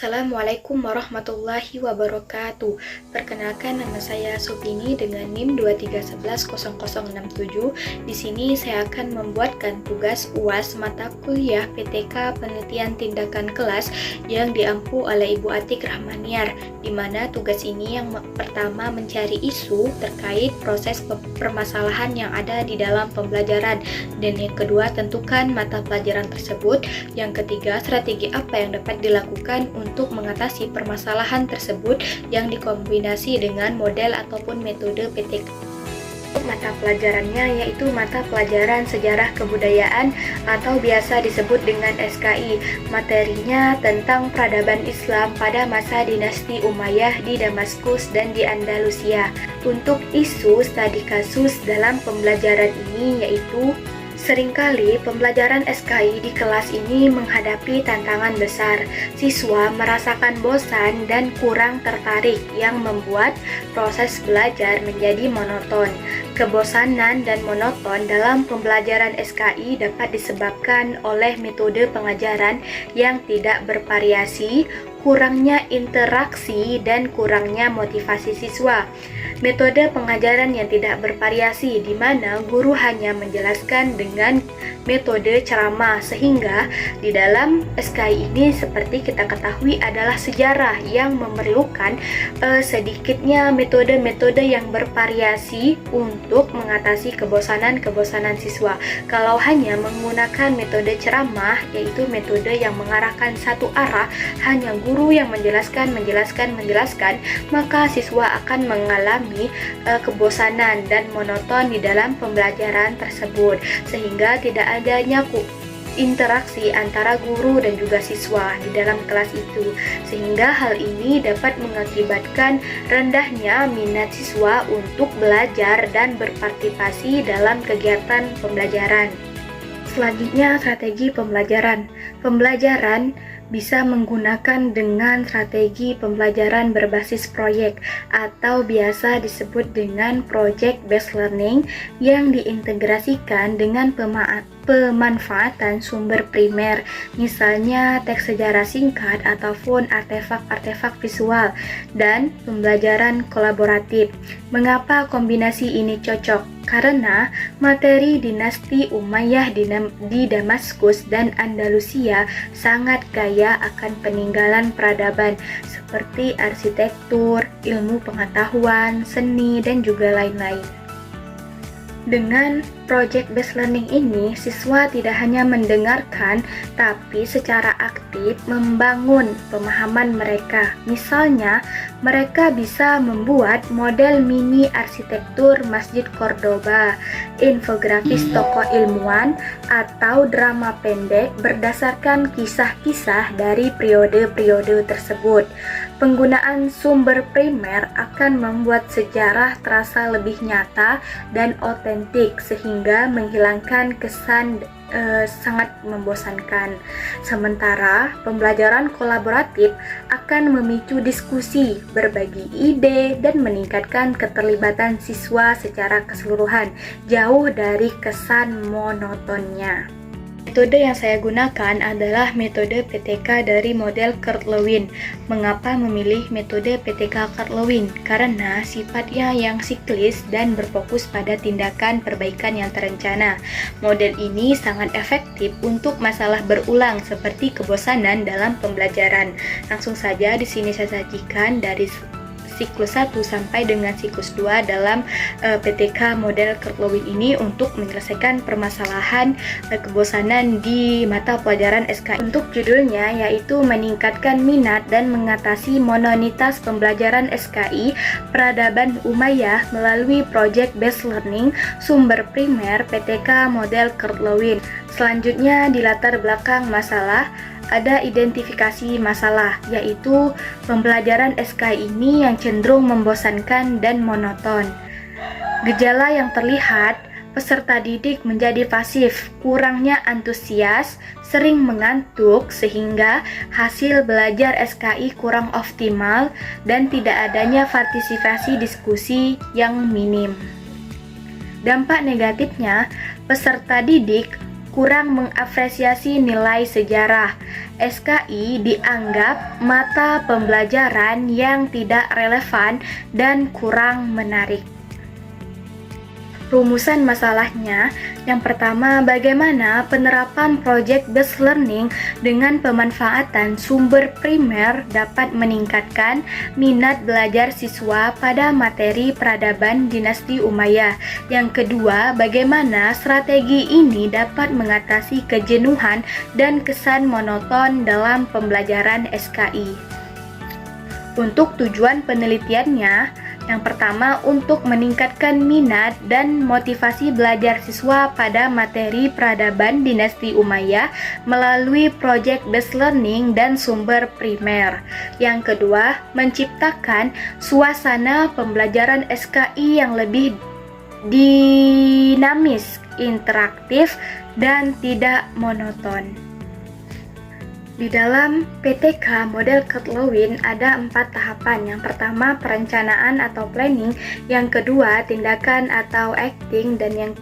Assalamualaikum warahmatullahi wabarakatuh. Perkenalkan, nama saya Supini dengan NIM 2311067. Di sini saya akan membuatkan tugas UAS mata kuliah PTK Penelitian Tindakan Kelas yang diampu oleh Ibu Atik Rahmaniar, di mana tugas ini yang pertama mencari isu terkait proses permasalahan yang ada di dalam pembelajaran, dan yang kedua tentukan mata pelajaran tersebut, yang ketiga strategi apa yang dapat dilakukan untuk mengatasi permasalahan tersebut yang dikombinasi dengan model ataupun metode PTK. Mata pelajarannya yaitu mata pelajaran Sejarah Kebudayaan atau biasa disebut dengan SKI. Materinya tentang peradaban Islam pada masa dinasti Umayyah di Damaskus dan di Andalusia. Untuk isu studi kasus dalam pembelajaran ini yaitu seringkali pembelajaran SKI di kelas ini menghadapi tantangan besar. Siswa merasakan bosan dan kurang tertarik yang membuat proses belajar menjadi monoton. Kebosanan dan monoton dalam pembelajaran SKI dapat disebabkan oleh metode pengajaran yang tidak bervariasi, kurangnya interaksi, dan kurangnya motivasi siswa. Metode pengajaran yang tidak bervariasi di mana guru hanya menjelaskan dengan metode ceramah, sehingga di dalam SKI ini seperti kita ketahui adalah sejarah yang memerlukan sedikitnya metode-metode yang bervariasi untuk mengatasi kebosanan siswa. Kalau hanya menggunakan metode ceramah, yaitu metode yang mengarahkan satu arah, hanya guru yang menjelaskan, maka siswa akan mengalami kebosanan dan monoton di dalam pembelajaran tersebut, sehingga tidak adanya interaksi antara guru dan juga siswa di dalam kelas itu, sehingga hal ini dapat mengakibatkan rendahnya minat siswa untuk belajar dan berpartisipasi dalam kegiatan pembelajaran. Selanjutnya, strategi pembelajaran. Pembelajaran bisa menggunakan dengan strategi pembelajaran berbasis proyek atau biasa disebut dengan project based learning yang diintegrasikan dengan pemanfaatan sumber primer, misalnya teks sejarah singkat ataupun artefak-artefak visual, dan pembelajaran kolaboratif. Mengapa kombinasi ini cocok? Karena materi dinasti Umayyah di Damaskus dan Andalusia sangat kaya akan peninggalan peradaban seperti arsitektur, ilmu pengetahuan, seni, dan juga lain-lain. Dengan project based learning ini, siswa tidak hanya mendengarkan, tapi secara aktif membangun pemahaman mereka. Misalnya, mereka bisa membuat model mini arsitektur Masjid Cordoba, infografis tokoh ilmuwan, atau drama pendek berdasarkan kisah-kisah dari periode-periode tersebut. Penggunaan sumber primer akan membuat sejarah terasa lebih nyata dan otentik, sehingga menghilangkan kesan sangat membosankan. Sementara pembelajaran kolaboratif akan memicu diskusi, berbagi ide, dan meningkatkan keterlibatan siswa secara keseluruhan, jauh dari kesan monotonnya. Metode yang saya gunakan adalah metode PTK dari model Kurt-Lewin. Mengapa memilih metode PTK Kurt-Lewin? Karena sifatnya yang siklis dan berfokus pada tindakan perbaikan yang terencana. Model ini sangat efektif untuk masalah berulang seperti kebosanan dalam pembelajaran. Langsung saja di sini saya sajikan dari siklus 1 sampai dengan siklus 2 dalam PTK model Kurt-Lewin ini untuk menyelesaikan permasalahan kebosanan di mata pelajaran SKI. Untuk judulnya yaitu meningkatkan minat dan mengatasi mononitas pembelajaran SKI peradaban Umayyah melalui project based learning sumber primer PTK model Kurt-Lewin. Selanjutnya di latar belakang masalah ada identifikasi masalah, yaitu pembelajaran SKI ini yang cenderung membosankan dan monoton. Gejala yang terlihat, peserta didik menjadi pasif, kurangnya antusias, sering mengantuk, sehingga hasil belajar SKI kurang optimal dan tidak adanya partisipasi diskusi yang minim. Dampak negatifnya, peserta didik kurang mengapresiasi nilai sejarah. SKI dianggap mata pembelajaran yang tidak relevan dan kurang menarik. Rumusan masalahnya, yang pertama, bagaimana penerapan project based learning dengan pemanfaatan sumber primer dapat meningkatkan minat belajar siswa pada materi peradaban dinasti Umayyah. Yang kedua, bagaimana strategi ini dapat mengatasi kejenuhan dan kesan monoton dalam pembelajaran SKI. Untuk tujuan penelitiannya, yang pertama, untuk meningkatkan minat dan motivasi belajar siswa pada materi peradaban dinasti Umayyah melalui project based learning dan sumber primer. Yang kedua, menciptakan suasana pembelajaran SKI yang lebih dinamis, interaktif, dan tidak monoton. Di dalam PTK model Kurt-Lewin ada 4 tahapan. Yang pertama, perencanaan atau planning. Yang kedua, tindakan atau acting. Dan yang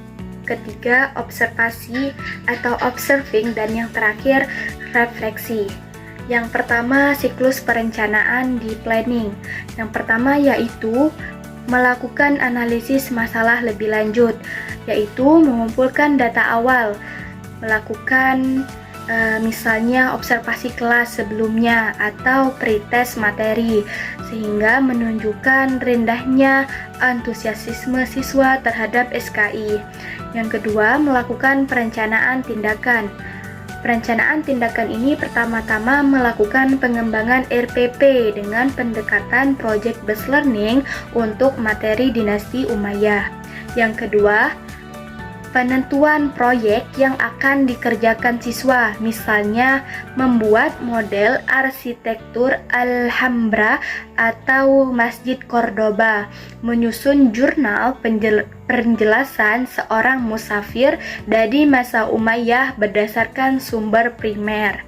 ketiga, observasi atau observing. Dan yang terakhir, refleksi. Yang pertama, siklus perencanaan di planning. Yang pertama yaitu melakukan analisis masalah lebih lanjut, yaitu mengumpulkan data awal, melakukan misalnya observasi kelas sebelumnya atau pretest materi, sehingga menunjukkan rendahnya antusiasme siswa terhadap SKI. Yang kedua, melakukan perencanaan tindakan. Perencanaan tindakan ini pertama-tama melakukan pengembangan RPP dengan pendekatan project based learning untuk materi dinasti Umayyah. Yang kedua, penentuan proyek yang akan dikerjakan siswa, misalnya membuat model arsitektur Alhambra atau Masjid Cordoba, menyusun jurnal penjelasan seorang musafir dari masa Umayyah berdasarkan sumber primer.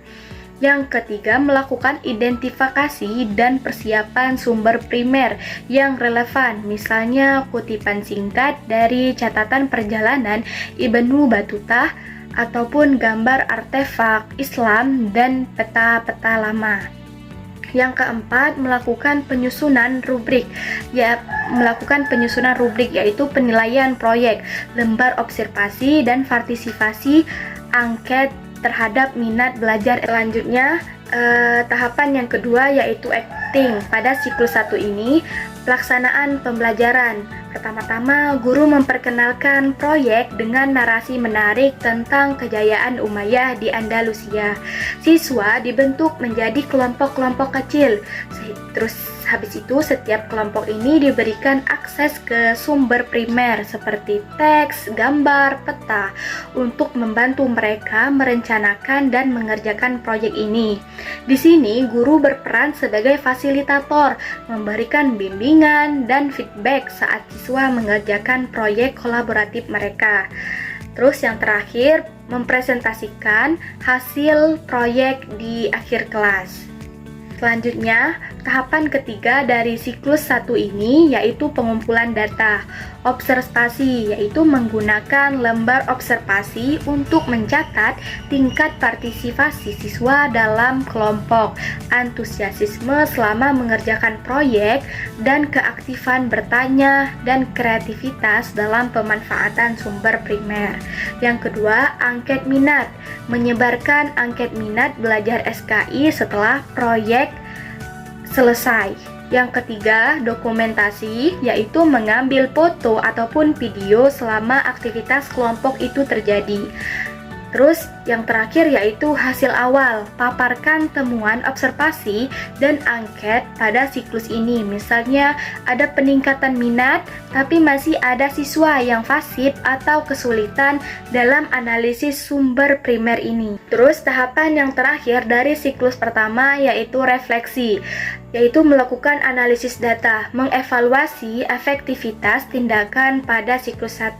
Yang ketiga, melakukan identifikasi dan persiapan sumber primer yang relevan, misalnya kutipan singkat dari catatan perjalanan Ibnu Battuta ataupun gambar artefak Islam dan peta-peta lama. Yang keempat, melakukan penyusunan rubrik. Melakukan penyusunan rubrik yaitu penilaian proyek, lembar observasi dan partisipasi angket terhadap minat belajar. Selanjutnya, tahapan yang kedua yaitu acting. Pada siklus 1 ini, pelaksanaan pembelajaran. Pertama-tama, guru memperkenalkan proyek dengan narasi menarik tentang kejayaan Umayyah di Andalusia. Siswa dibentuk menjadi kelompok-kelompok kecil. Terus habis itu setiap kelompok ini diberikan akses ke sumber primer seperti teks, gambar, peta untuk membantu mereka merencanakan dan mengerjakan proyek ini. Di sini guru berperan sebagai fasilitator, memberikan bimbingan dan feedback saat siswa mengerjakan proyek kolaboratif mereka. Terus yang terakhir, mempresentasikan hasil proyek di akhir kelas. Selanjutnya, tahapan ketiga dari siklus 1 ini yaitu pengumpulan data. Observasi yaitu menggunakan lembar observasi untuk mencatat tingkat partisipasi siswa dalam kelompok, antusiasme selama mengerjakan proyek, dan keaktifan bertanya dan kreativitas dalam pemanfaatan sumber primer. Yang kedua, angket minat. Menyebarkan angket minat belajar SKI setelah proyek selesai. Yang ketiga, dokumentasi, yaitu mengambil foto ataupun video selama aktivitas kelompok itu terjadi. Terus yang terakhir yaitu hasil awal, paparkan temuan observasi dan angket pada siklus ini. Misalnya ada peningkatan minat tapi masih ada siswa yang fasib atau kesulitan dalam analisis sumber primer ini. Terus tahapan yang terakhir dari siklus pertama yaitu refleksi, yaitu melakukan analisis data, mengevaluasi efektivitas tindakan pada siklus 1,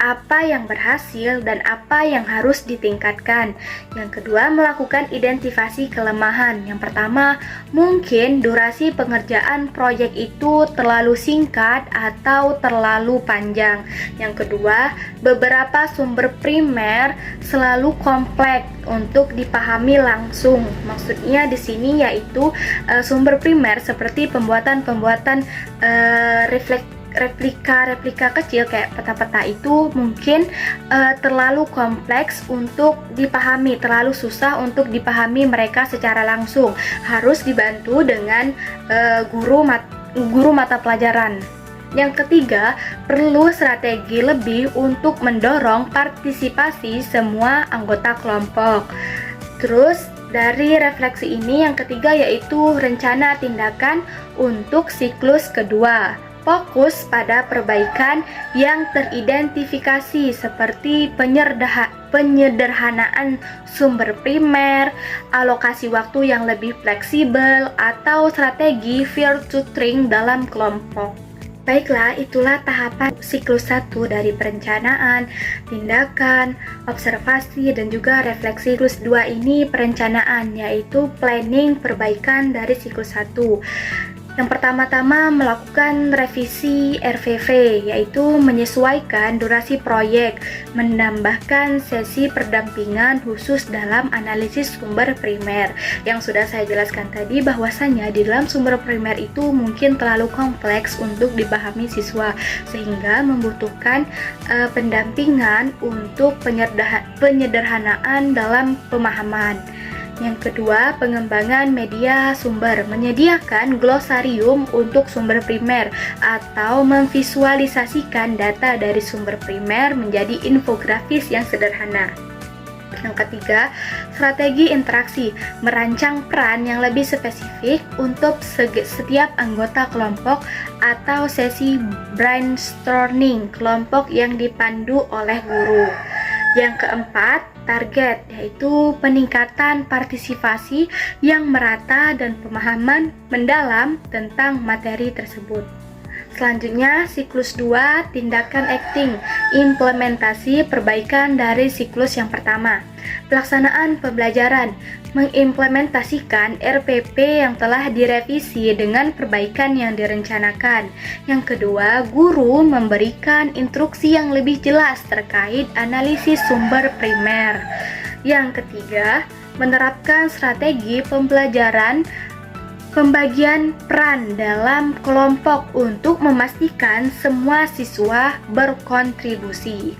apa yang berhasil dan apa yang harus ditingkatkan ditingkatkan. Yang kedua, melakukan identifikasi kelemahan. Yang pertama, mungkin durasi pengerjaan proyek itu terlalu singkat atau terlalu panjang. Yang kedua, beberapa sumber primer selalu kompleks untuk dipahami langsung. Maksudnya di sini yaitu sumber primer seperti pembuatan replika kecil kayak peta-peta itu mungkin terlalu kompleks untuk dipahami, terlalu susah untuk dipahami mereka secara langsung. Harus dibantu dengan guru mata pelajaran. Yang ketiga, perlu strategi lebih untuk mendorong partisipasi semua anggota kelompok. Terus dari refleksi ini yang ketiga yaitu rencana tindakan untuk siklus kedua. Fokus pada perbaikan yang teridentifikasi seperti penyederhanaan sumber primer, alokasi waktu yang lebih fleksibel, atau strategi peer tutoring dalam kelompok. Baiklah, itulah tahapan siklus 1 dari perencanaan, tindakan, observasi, dan juga refleksi. Siklus 2 ini perencanaan, yaitu planning perbaikan dari siklus 1. Yang pertama-tama melakukan revisi RVV, yaitu menyesuaikan durasi proyek, menambahkan sesi pendampingan khusus dalam analisis sumber primer. Yang sudah saya jelaskan tadi bahwasanya di dalam sumber primer itu mungkin terlalu kompleks untuk dipahami siswa, sehingga membutuhkan pendampingan untuk penyederhanaan dalam pemahaman. Yang kedua, pengembangan media sumber, menyediakan glosarium untuk sumber primer atau memvisualisasikan data dari sumber primer menjadi infografis yang sederhana. Yang ketiga, strategi interaksi, merancang peran yang lebih spesifik untuk setiap anggota kelompok atau sesi brainstorming kelompok yang dipandu oleh guru. Yang keempat, target, yaitu peningkatan partisipasi yang merata dan pemahaman mendalam tentang materi tersebut. Selanjutnya, siklus 2, tindakan acting, implementasi perbaikan dari siklus yang pertama. Pelaksanaan pembelajaran, mengimplementasikan RPP yang telah direvisi dengan perbaikan yang direncanakan. Yang kedua, guru memberikan instruksi yang lebih jelas terkait analisis sumber primer. Yang ketiga, menerapkan strategi pembelajaran pembagian peran dalam kelompok untuk memastikan semua siswa berkontribusi.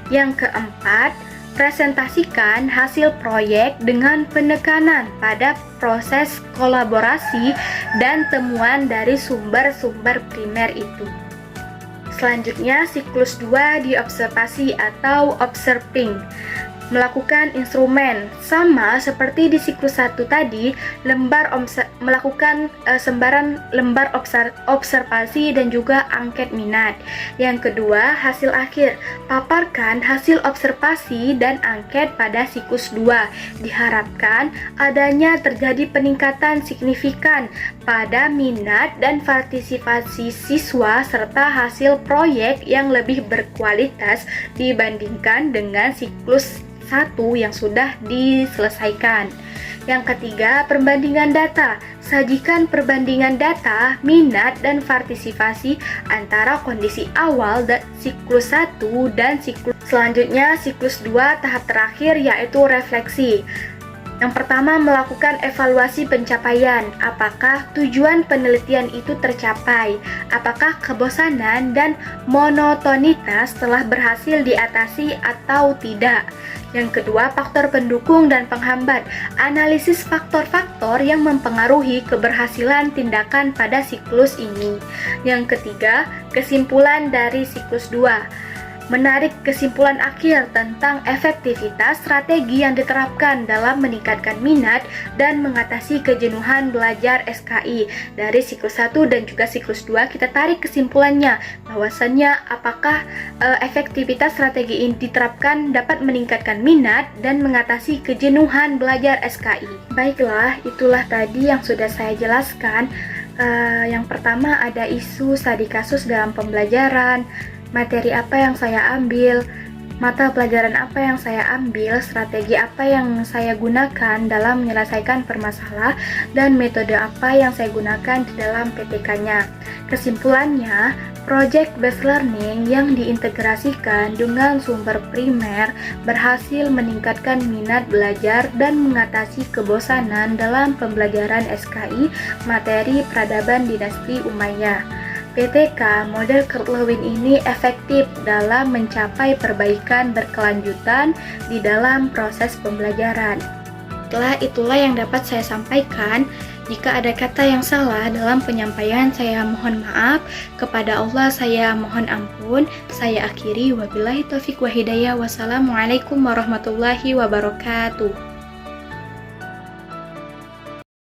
Yang keempat, presentasikan hasil proyek dengan penekanan pada proses kolaborasi dan temuan dari sumber-sumber primer itu. Selanjutnya, siklus 2 diobservasi atau observing. Melakukan instrumen sama seperti di siklus 1 tadi, melakukan sembaran lembar observasi dan juga angket minat. Yang kedua, hasil akhir, paparkan hasil observasi dan angket pada siklus 2. Diharapkan adanya terjadi peningkatan signifikan pada minat dan partisipasi siswa serta hasil proyek yang lebih berkualitas dibandingkan dengan siklus 1 yang sudah diselesaikan. Yang ketiga, perbandingan data. Sajikan perbandingan data, minat, dan partisipasi antara kondisi awal dan siklus 1 dan siklus selanjutnya siklus 2 tahap terakhir yaitu refleksi. Yang pertama, melakukan evaluasi pencapaian. Apakah tujuan penelitian itu tercapai? Apakah kebosanan dan monotonitas telah berhasil diatasi atau tidak? Yang kedua, faktor pendukung dan penghambat. Analisis faktor-faktor yang mempengaruhi keberhasilan tindakan pada siklus ini. Yang ketiga, kesimpulan dari siklus 2. Menarik kesimpulan akhir tentang efektivitas strategi yang diterapkan dalam meningkatkan minat dan mengatasi kejenuhan belajar SKI. Dari siklus 1 dan juga siklus 2 kita tarik kesimpulannya bahwasannya apakah efektivitas strategi ini diterapkan dapat meningkatkan minat dan mengatasi kejenuhan belajar SKI. Baiklah, itulah tadi yang sudah saya jelaskan. Yang pertama ada isu studi kasus dalam pembelajaran, materi apa yang saya ambil, mata pelajaran apa yang saya ambil, strategi apa yang saya gunakan dalam menyelesaikan permasalahan, dan metode apa yang saya gunakan di dalam PTK-nya. Kesimpulannya, project based learning yang diintegrasikan dengan sumber primer berhasil meningkatkan minat belajar dan mengatasi kebosanan dalam pembelajaran SKI materi peradaban dinasti Umayyah. PTK model Kurt Lewin ini efektif dalam mencapai perbaikan berkelanjutan di dalam proses pembelajaran. Itulah yang dapat saya sampaikan. Jika ada kata yang salah dalam penyampaian, saya mohon maaf. Kepada Allah saya mohon ampun. Saya akhiri, wabillahi taufiq wa hidayah. Wassalamualaikum warahmatullahi wabarakatuh.